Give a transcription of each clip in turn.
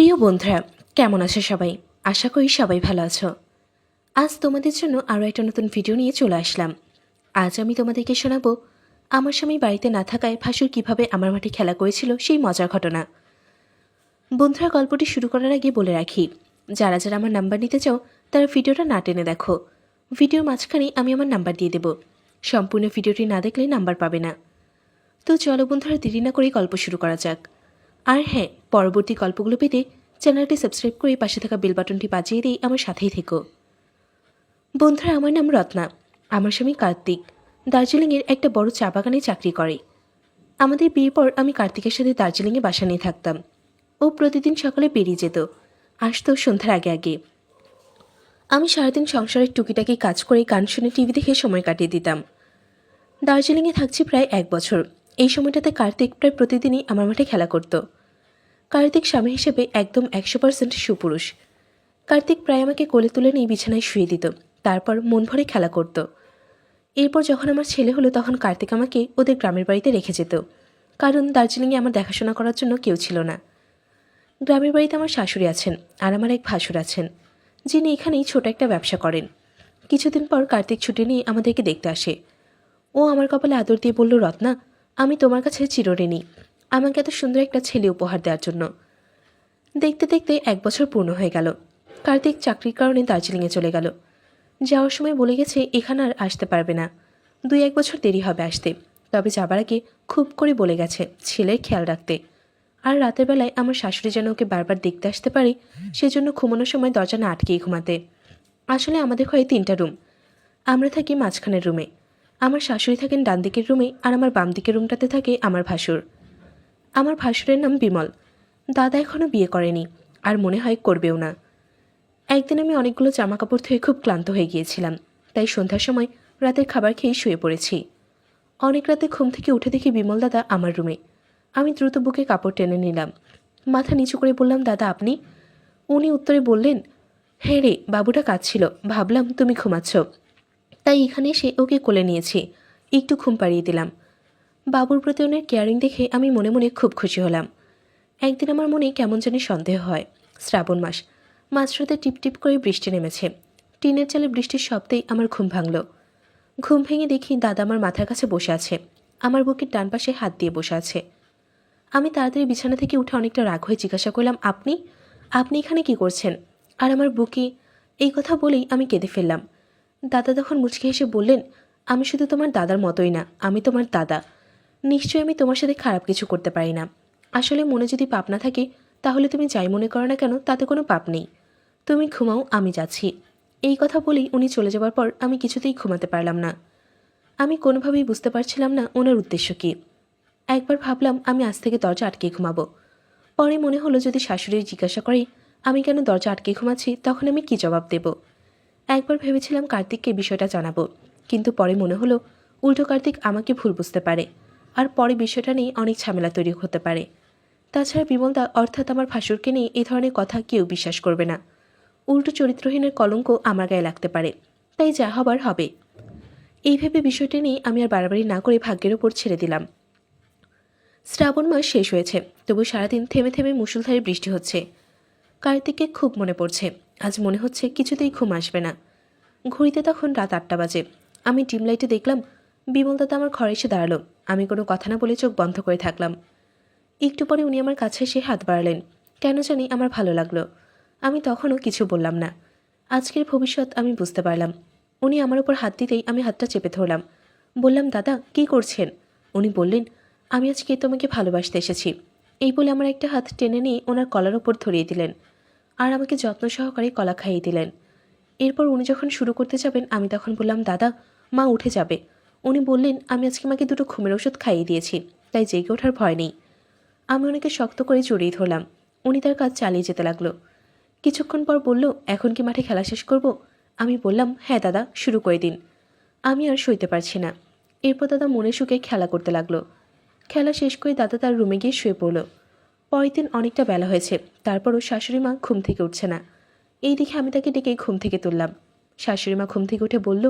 প্রিয় বন্ধুরা, কেমন আছো সবাই? আশা করি সবাই ভালো আছো। আজ তোমাদের জন্য আরও একটা নতুন ভিডিও নিয়ে চলে আসলাম। আজ আমি তোমাদেরকে শোনাবো আমার স্বামী বাড়িতে না থাকায় ভাসুর কিভাবে আমার মাঠে খেলা করেছিল সেই মজার ঘটনা। বন্ধুরা, গল্পটি শুরু করার আগে বলে রাখি, যারা যারা আমার নাম্বার নিতে চাও তারা ভিডিওটা না টেনে দেখো। ভিডিওর মাঝখানে আমি আমার নাম্বার দিয়ে দেব। সম্পূর্ণ ভিডিওটি না দেখলে নাম্বার পাবে না। তো চলো বন্ধুরা, দেরি না করে গল্প শুরু করা যাক। আর হ্যাঁ, পরবর্তী গল্পগুলো পেতে চ্যানেলটি সাবস্ক্রাইব করে পাশে থাকা বেল বাটনটি বাজিয়ে দিয়ে আমার সাথেই থেকো। বন্ধুরা, আমার নাম রত্না। আমার স্বামী কার্তিক দার্জিলিংয়ের একটা বড় চা বাগানে চাকরি করে। আমাদের বিয়ের পর আমি কার্তিকের সাথে দার্জিলিংয়ে বাসা নিয়ে থাকতাম। ও প্রতিদিন সকালে বেরিয়ে যেত, আসতো সন্ধ্যার আগে আগে। আমি সারাদিন সংসারের টুকিটাকি কাজ করে গান শুনে টিভি দেখে সময় কাটিয়ে দিতাম। দার্জিলিংয়ে থাকছি প্রায় 1 বছর। এই সময়টাতে কার্তিক প্রায় প্রতিদিনই আমার মাঠে খেলা করত। কার্তিক স্বামী হিসেবে একদম 100% সুপুরুষ। কার্তিক প্রায় আমাকে কোলে তুলে নিয়ে বিছানায় শুয়ে দিত, তারপর মন ভরে খেলা করত। এরপর যখন আমার ছেলে হলো তখন কার্তিক আমাকে ওদের গ্রামের বাড়িতে রেখে যেত, কারণ দার্জিলিংয়ে আমার দেখাশোনা করার জন্য কেউ ছিল না। গ্রামের বাড়িতে আমার শাশুড়ি আছেন আর আমার এক ভাসুর আছেন, যিনি এখানেই ছোট একটা ব্যবসা করেন। কিছুদিন পর কার্তিক ছুটি নিয়ে আমাদেরকে দেখতে আসে। ও আমার কপালে আদর দিয়ে বলল, রত্না, আমি তোমার কাছে চিরঋণী আমাকে এত সুন্দর একটা ছেলে উপহার দেওয়ার জন্য। দেখতে দেখতে 1 বছর পূর্ণ হয়ে গেল। কার্তিক চাকরির কারণে দার্জিলিংয়ে চলে গেল। যাওয়ার সময় বলে গেছে এখানে আর আসতে পারবে না, 2-1 বছর দেরি হবে আসতে। তবে যাবার আগে খুব করে বলে গেছে ছেলের খেয়াল রাখতে। আর রাতের বেলায় আমার শাশুড়ি যেন ওকে বারবার দেখতে আসতে পারে, সেজন্য ঘুমানোর সময় দরজা না আটকেই ঘুমাতে। আসলে আমাদের ঘরে 3টা রুম, আমরা থাকি মাঝখানের রুমে। আমার শাশুড়ি থাকেন ডান দিকের রুমে, আর আমার বাম দিকের রুমটাতে থাকে আমার ভাসুর। আমার ভাসুরের নাম বিমল। দাদা এখনও বিয়ে করেনি, আর মনে হয় করবেও না। একদিন আমি অনেকগুলো জামাকাপড় ধুয়ে খুব ক্লান্ত হয়ে গিয়েছিলাম, তাই সন্ধ্যার সময় রাতের খাবার খেয়ে শুয়ে পড়েছি। অনেক রাতে ঘুম থেকে উঠে দেখি বিমল দাদা আমার রুমে। আমি দ্রুত বুকে কাপড় টেনে নিলাম, মাথা নিচু করে বললাম, দাদা আপনি? উনি উত্তরে বললেন, হ্যাঁ রে, বাবুটা কাঁদছিল, ভাবলাম তুমি ঘুমাচ্ছ, তাই এখানে এসে ওকে কোলে নিয়েছি, একটু ঘুম পাড়িয়ে দিলাম। বাবুর প্রতি ওনার কেয়ারিং দেখে আমি মনে মনে খুব খুশি হলাম। একদিন আমার মনে কেমন জানি সন্দেহ হয়। শ্রাবণ মাস, মাঝরাতে টিপটিপ করে বৃষ্টি নেমেছে। টিনের চালে বৃষ্টির শব্দেই আমার ঘুম ভাঙল। ঘুম ভেঙে দেখি দাদা আমার মাথার কাছে বসে আছে, আমার বুকের ডান পাশে হাত দিয়ে বসে আছে। আমি তাড়াতাড়ি বিছানা থেকে উঠে অনেকটা রাগ হয়ে জিজ্ঞাসা করলাম, আপনি আপনি এখানে কি করছেন? আর আমার বুকে? এই কথা বলেই আমি কেঁদে ফেললাম। দাদা তখন মুচকি হেসে বললেন, আমি শুধু তোমার দাদার মতোই না, আমি তোমার দাদা। নিশ্চয়ই আমি তোমার সাথে খারাপ কিছু করতে পারি না। আসলে মনে যদি পাপ না থাকে তাহলে তুমি যাই মনে করো না কেন, তাতে কোনো পাপ নেই। তুমি ঘুমাও, আমি যাচ্ছি। এই কথা বলেই উনি চলে যাওয়ার পর আমি কিছুতেই ঘুমাতে পারলাম না। আমি কোনোভাবেই বুঝতে পারছিলাম না ওনার উদ্দেশ্য কী। একবার ভাবলাম আমি আজ থেকে দরজা আটকে ঘুমাবো। পরে মনে হলো যদি শাশুড়ি জিজ্ঞাসা করে আমি কেন দরজা আটকে ঘুমাচ্ছি, তখন আমি কী জবাব দেব। একবার ভেবেছিলাম কার্তিককে বিষয়টা জানাবো, কিন্তু পরে মনে হলো উল্টো কার্তিক আমাকে ভুল বুঝতে পারে, আর পরে বিষয়টা নিয়ে অনেক ঝামেলা তৈরি হতে পারে। তাছাড়া বিমলদা অর্থাৎ আমার ভাসুরকে নিয়ে এই ধরনের কথা কেউ বিশ্বাস করবে না। উল্টো চরিত্রহীনের কলঙ্ক আমার গায়ে লাগতে পারে, তাই যা হবার হবে। এই ভেবে বিষয়টি নিয়ে আমি আর বাড়াবাড়ি না করে ভাগ্যের ওপর ছেড়ে দিলাম। শ্রাবণ মাস শেষ হয়েছে, তবু সারাদিন থেমে থেমে মুষলধারে বৃষ্টি হচ্ছে। কার্তিককে খুব মনে পড়ছে। আজ মনে হচ্ছে কিছুতেই ঘুম আসবে না। ঘড়িতে তখন রাত 8টা বাজে। আমি ডিম লাইটে দেখলাম বিমল দাদা আমার ঘরে এসে দাঁড়ালো। আমি কোনো কথা না বলে চোখ বন্ধ করে থাকলাম। একটু পরে উনি আমার কাছে এসে হাত বাড়ালেন। কেন জানি আমার ভালো লাগলো। আমি তখনও কিছু বললাম না। আজকের ভবিষ্যৎ আমি বুঝতে পারলাম। উনি আমার উপর হাত দিতেই আমি হাতটা চেপে ধরলাম। বললাম, দাদা কী করছেন? উনি বললেন, আমি আজকে তোমাকে ভালোবাসতে এসেছি। এই বলে আমার একটা হাত টেনে নিয়ে ওনার কলার ওপর ধরিয়ে দিলেন, আর আমাকে যত্ন সহকারে কলা খাইয়ে দিলেন। এরপর উনি যখন শুরু করতে যাবেন আমি তখন বললাম, দাদা মা উঠে যাবে। উনি বললেন, আমি আজকে মাকে 2টো ঘুমের ওষুধ খাইয়ে দিয়েছি, তাই জেগে ওঠার ভয় নেই। আমি ওনাকে শক্ত করে জড়িয়ে ধরলাম। উনি তার কাজ চালিয়ে যেতে লাগলো। কিছুক্ষণ পর বলল, এখন কি মাঠে খেলা শেষ করব? আমি বললাম, হ্যাঁ দাদা, শুরু করে দিন। আমি আর সইতে পারছি না। এরপর দাদা মনে সুখে খেলা করতে লাগলো। খেলা শেষ করে দাদা তার রুমে গিয়ে শুয়ে পড়ল। পরের দিন অনেকটা বেলা হয়েছে, তারপরও শাশুড়ি মা ঘুম থেকে উঠছে না। এই দেখে আমি তাকে ডেকে ঘুম থেকে তুললাম। শাশুড়ি মা ঘুম থেকে উঠে বলল,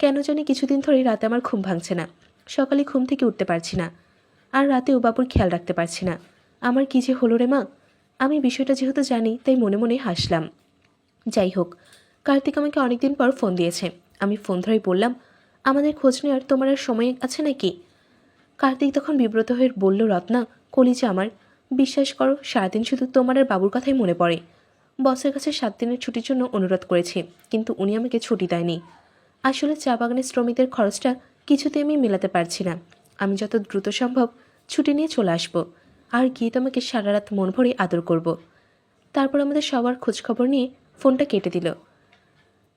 কেন জানি কিছুদিন ধরে রাতে আমার ঘুম ভাঙছে না। সকালে ঘুম থেকে উঠতে পারছি না, আর রাতেও বাবুর খেয়াল রাখতে পারছি না। আমার কী যে হলো রে মা? আমি বিষয়টা যেহেতু জানি তাই মনে মনে হাসলাম। যাই হোক, কার্তিক আমাকে অনেকদিন পর ফোন দিয়েছে। আমি ফোন ধরেই বললাম, আমাদের খোঁজ নেওয়ার তোমার আর সময় আছে নাকি? কার্তিক তখন বিব্রত হয়ে বলল, রত্না, কলিজা আমার, বিশ্বাস করো সারাদিন শুধু তোমার আর বাবুর কথাই মনে পড়ে। বসের কাছে 7 দিনের ছুটির জন্য অনুরোধ করেছি, কিন্তু উনি আমাকে ছুটি দেয়নি। আসলে চা বাগানের শ্রমিকদের খরচটা কিছুতে আমি মেলাতে পারছি না। আমি যত দ্রুত সম্ভব ছুটি নিয়ে চলে আসবো, আর গিয়ে তোমাকে সারা রাত মন ভরে আদর করব। তারপর আমাদের সবার খোঁজখবর নিয়ে ফোনটা কেটে দিল।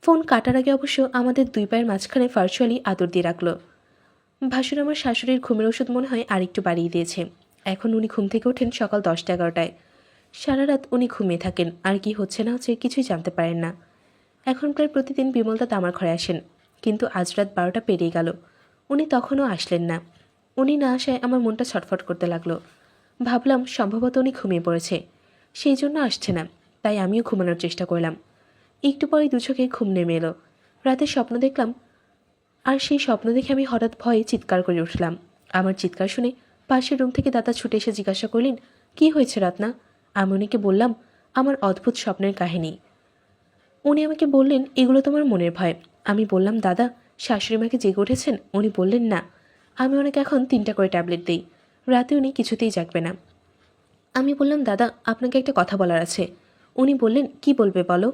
ফোন কাটার আগে অবশ্য আমাদের 2 পায়ের মাঝখানে ভার্চুয়ালি আদর দিয়ে রাখলো। ভাসুর আমার শাশুড়ির ঘুমের ওষুধ মনে হয় আরেকটু বাড়িয়ে দিয়েছে। এখন উনি ঘুম থেকে ওঠেন সকাল 10টা-11টায়। সারা রাত উনি ঘুমিয়ে থাকেন, আর কি হচ্ছে না হচ্ছে কিছুই জানতে পারেন না। এখন প্রায় প্রতিদিন বিমলদা আমার ঘরে আসেন, কিন্তু আজ রাত 12টা পেরিয়ে গেল, উনি তখনও আসলেন না। উনি না আসায় আমার মনটা ছটফট করতে লাগলো। ভাবলাম সম্ভবত উনি ঘুমিয়ে পড়েছে, সেই জন্য আসছে না। তাই আমিও ঘুমানোর চেষ্টা করলাম। একটু পরেই 2 চোখে ঘুম নেমে এলো। রাতে স্বপ্ন দেখলাম, আর সেই স্বপ্ন দেখে আমি হঠাৎ ভয়ে চিৎকার করে উঠলাম। আমার চিৎকার শুনে পাশের রুম থেকে দাদা ছুটে এসে জিজ্ঞাসা করলেন, কি হয়েছে রত্না? আমি উনিকে বললাম আমার অদ্ভুত স্বপ্নের কাহিনী। উনি আমাকে বললেন, এগুলো তোমার মনের ভয়। আমি বললাম, দাদা, শাশুড়ি মাকে জেগে উঠেছেন? উনি বললেন, না। আমি ওনাকে এখন 3টা করে ট্যাবলেট দিই, রাতে উনি কিছুতেই জাগবে না। আমি বললাম, দাদা, আপনাকে একটা কথা বলার আছে। উনি বললেন, কি বলবে বলো?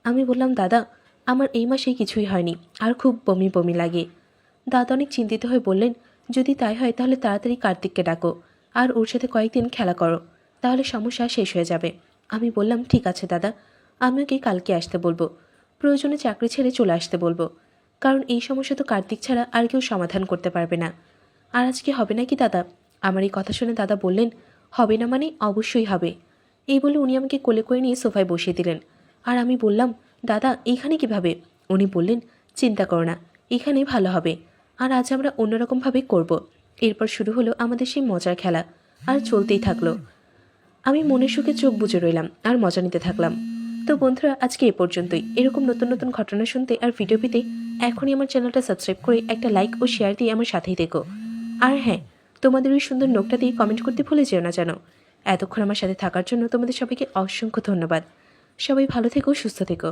আমি বললাম, দাদা, আমার এই মাসে কিছুই হয়নি, আর খুব বমি বমি লাগে। দাদা অনেক চিন্তিত হয়ে বললেন, যদি তাই হয় তাহলে তাড়াতাড়ি কার্তিককে ডাকো, আর ওর সাথে কয়েকদিন খেলা করো, তাহলে সমস্যা শেষ হয়ে যাবে। আমি বললাম, ঠিক আছে দাদা, আমি ওকে কালকে আসতে বলবো, প্রয়োজনে চাকরি ছেড়ে চলে আসতে বলবো, কারণ এই সমস্যা তো কার্তিক ছাড়া আর কেউ সমাধান করতে পারবে না। আর আজকে হবে নাকি দাদা? আমার এই কথা শুনে দাদা বললেন, হবে না মানে অবশ্যই হবে। এই বলে উনি আমাকে কোলে করে নিয়ে সোফায় বসিয়ে দিলেন। আর আমি বললাম, দাদা, এইখানে কিভাবে? উনি বললেন, চিন্তা করো না, এখানে ভালো হবে। আর আজ আমরা অন্যরকমভাবে করব। এরপর শুরু হলো আমাদের সেই মজার খেলা, আর চলতেই থাকলো। আমি মনের সুখে চোখ বুজে রইলাম আর মজা নিতে থাকলাম। তো বন্ধুরা, আজকে এ পর্যন্তই। এরকম নতুন নতুন ঘটনা শুনতে আর ভিডিও পেতে এখনই আমার চ্যানেলটা সাবস্ক্রাইব করে একটা লাইক ও শেয়ার দিয়ে আমার সাথেই দেখো। আর হ্যাঁ, তোমাদের ওই সুন্দর নোটটা দিয়ে কমেন্ট করতে ভুলে যেও না যেন। এতক্ষণ আমার সাথে থাকার জন্য তোমাদের সবাইকে অসংখ্য ধন্যবাদ। সবাই ভালো থেকো, সুস্থ থেকো।